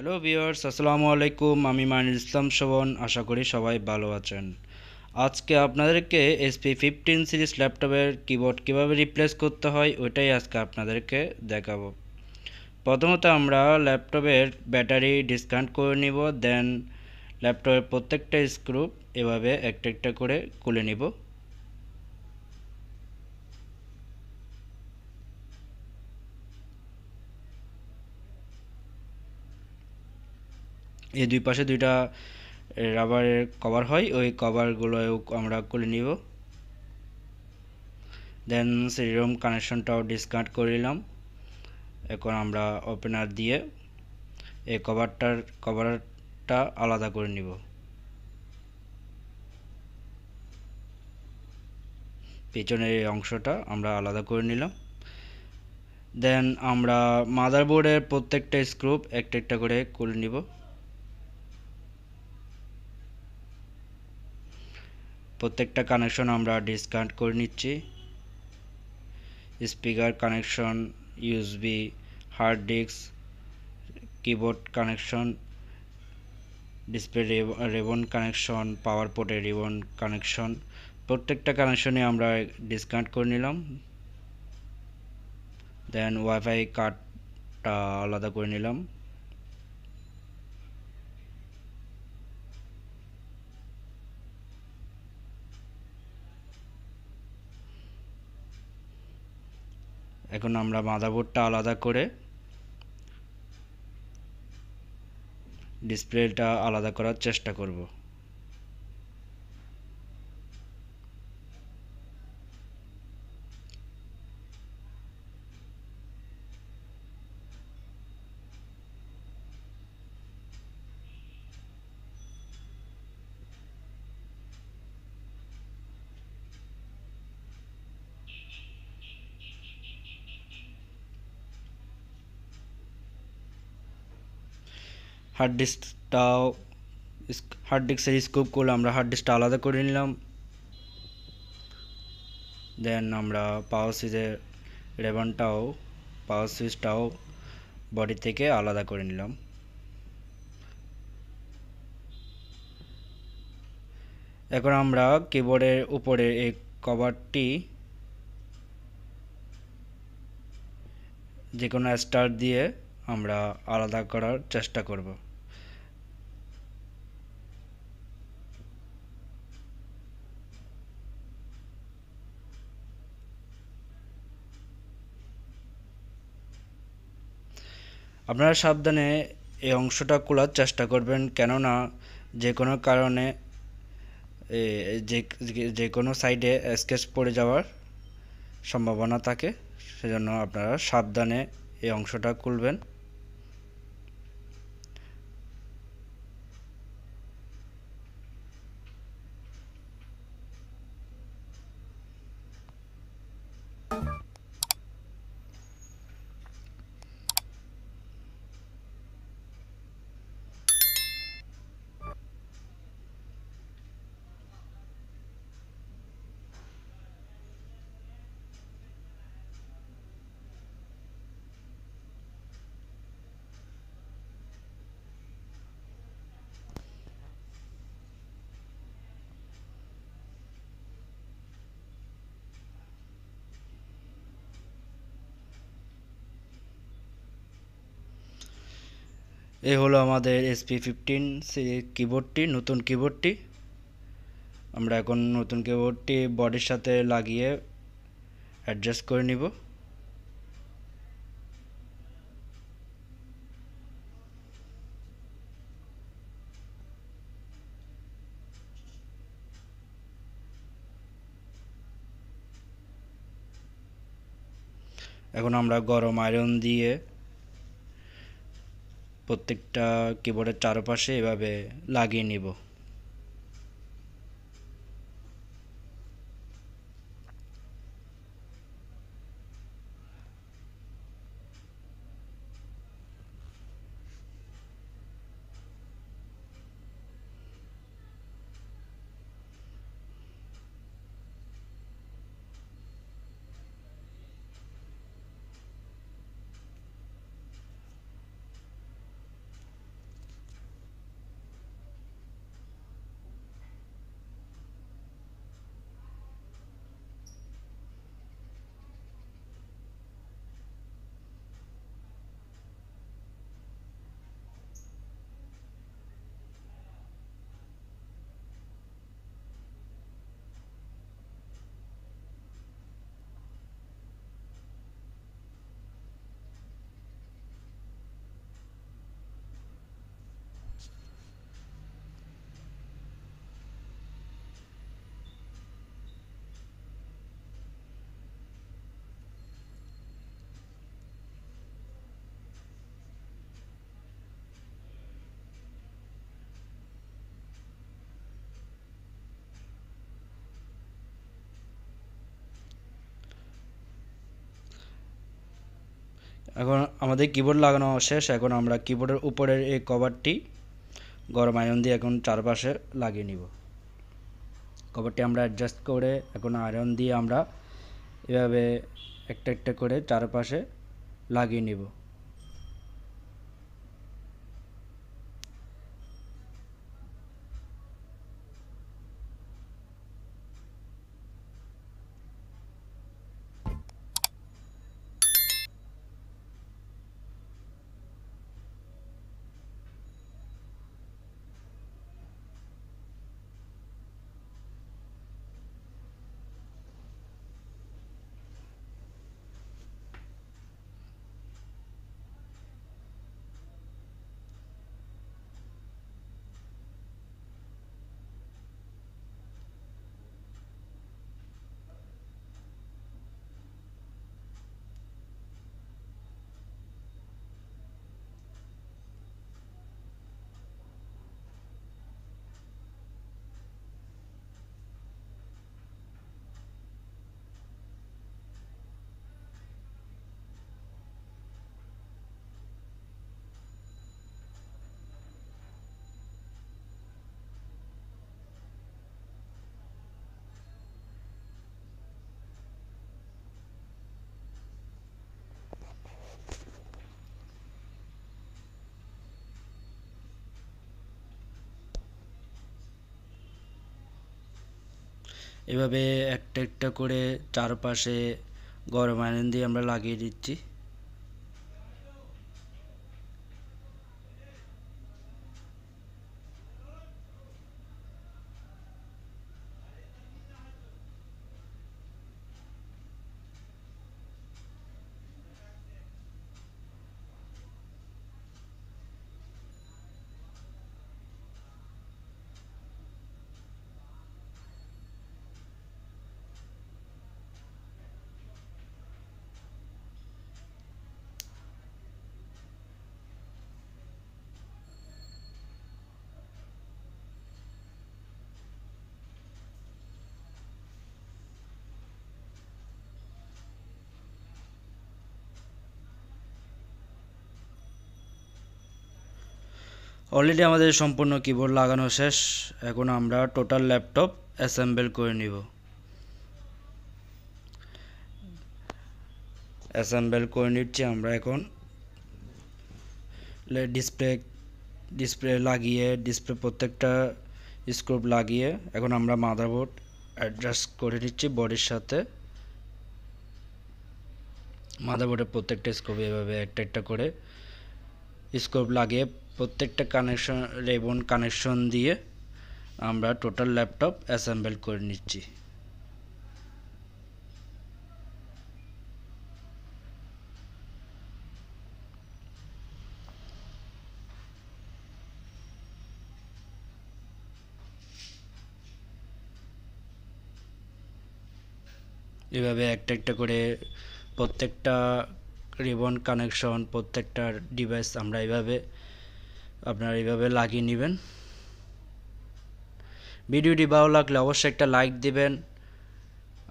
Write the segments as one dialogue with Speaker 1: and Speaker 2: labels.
Speaker 1: Hello viewers, আসসালামু আলাইকুম। আমি মাইনুল ইসলাম শোভন। আশা করি সবাই ভালো আছেন। আজকে আপনাদেরকে SP15 সিরিজ ল্যাপটপের কিবোর্ড কিভাবে রিপ্লেস করতে হয় ওইটাই আজকে আপনাদেরকে দেখাবো। প্রথমত আমরা ল্যাপটপের ব্যাটারি ডিসকানেক্ট করে নিব, দেন ল্যাপটপের প্রত্যেকটা স্ক্রু এভাবে একটা একটা করে খুলে নিব। এই দুই পাশে দুইটা রাবারের কভার হয়, ওই কভারগুলোও আমরা খুলে নিব। দেন সিরিয়াম কানেকশনটাও ডিসকানেক্ট করে নিলাম। এখন আমরা ওপেনার দিয়ে এই কভারটা আলাদা করে নিব। পিছনের এই অংশটা আমরা আলাদা করে নিলাম। দেন আমরা মাদারবোর্ডের প্রত্যেকটা স্ক্রু একটা একটা করে খুলে নিব। প্রত্যেকটা কানেকশন আমরা ডিসকানেক্ট করে নিচ্ছি। Speaker connection, USB, hard disk, keyboard connection, display ribbon connection, power পোর্টের রিবন কানেকশন, প্রত্যেকটা কানেকশনে আমরা ডিসকানেক্ট করে নিলাম। দেন ওয়াইফাই কার্ডটা আলাদা করে নিলাম। এখন আমরা মাদারবোর্ডটা আলাদা করে ডিসপ্লেটা আলাদা করার চেষ্টা করব। হার্ড ডিস্কটাও হার্ড ডিস্কের স্কোপগুলো আমরা হার্ড ডিস্কটা আলাদা করে নিলাম। দেন আমরা পাওয়ার সুইচের পাওয়ার সুইচটাও বডি থেকে আলাদা করে নিলাম। এখন আমরা কিবোর্ডের উপরে এই কভারটি যে কোনো স্টার দিয়ে আমরা আলাদা করার চেষ্টা করব। আপনারা সাবধানে এই অংশটা খোলার চেষ্টা করবেন, কেননা যে কোনো কারণে যে যে কোনো সাইডে স্কেচ পড়ে যাওয়ার সম্ভাবনা থাকে। সেজন্য আপনারা সাবধানে এই অংশটা খুলবেন। এই হলো আমাদের SP15 কিবোর্ডটি, নতুন কিবোর্ডটি। আমরা এখন নতুন কিবোর্ডটি বডির সাথে লাগিয়ে অ্যাডজাস্ট করে নিব। এখন আমরা গরম আয়রন দিয়ে প্রত্যেকটা কিবোর্ডের চারপাশে এভাবে লাগিয়ে নিব। এখন আমাদের কিবোর্ড লাগানো শেষ। এখন আমরা কিবোর্ডের উপরের এই কভারটি গরম আয়রন দিয়ে এখন চারপাশে লাগিয়ে নিব। কভারটি আমরা অ্যাডজাস্ট করে এখন আয়রন দিয়ে আমরা এভাবে একটা একটা করে চারপাশে লাগিয়ে নিব। এভাবে একটা একটা করে চারপাশে গরম আয়রন দিয়ে আমরা লাগিয়ে দিচ্ছি। অলরেডি আমাদের সম্পূর্ণ কিবোর্ড লাগানো শেষ। এখন আমরা টোটাল ল্যাপটপ অ্যাসেম্বল করে নিব। অ্যাসেম্বল করে নিচ্ছি আমরা। এখন ডিসপ্লে লাগিয়ে ডিসপ্লে প্রত্যেকটা স্ক্রু লাগিয়ে এখন আমরা মাদারবোর্ড অ্যাডজাস্ট করে নিচ্ছি বডির সাথে। মাদারবোর্ডের প্রত্যেকটা স্ক্রু এভাবে একটা একটা করে স্ক্রু লাগিয়ে প্রত্যেকটা কানেকশন রেবন কানেকশন দিয়ে আমরা টোটাল ল্যাপটপ অ্যাসেম্বল করে নিচ্ছি। এভাবে একটা একটা করে প্রত্যেকটা রিবন কানেকশন প্রত্যেকটা ডিভাইস আমরা আপনারা এইভাবে লাগিয়ে নেবেন। ভিডিওটি ভালো লাগলে অবশ্যই একটা লাইক দিবেন।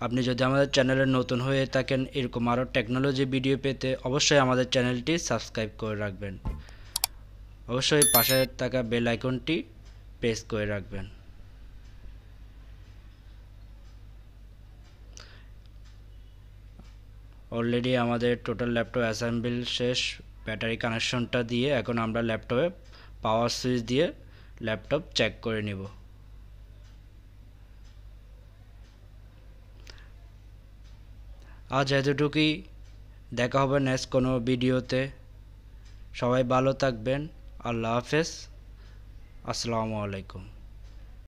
Speaker 1: আপনি যদি আমাদের চ্যানেলে নতুন হয়ে থাকেন এরকম আরও টেকনোলজি ভিডিও পেতে অবশ্যই আমাদের চ্যানেলটি সাবস্ক্রাইব করে রাখবেন। অবশ্যই পাশে থাকা বেল আইকনটি প্রেস করে রাখবেন। অলরেডি আমাদের টোটাল ল্যাপটপ অ্যাসেম্বল শেষ। ব্যাটারি কানেকশনটা দিয়ে এখন আমরা ল্যাপটপে পাওয়ার সুইচ দিয়ে ল্যাপটপ চেক করে নিব। আজ এতটুকুই, দেখা হবে নেক্সট কোনো ভিডিওতে। সবাই ভালো থাকবেন। আল্লাহ হাফেজ। আসসালামু আলাইকুম।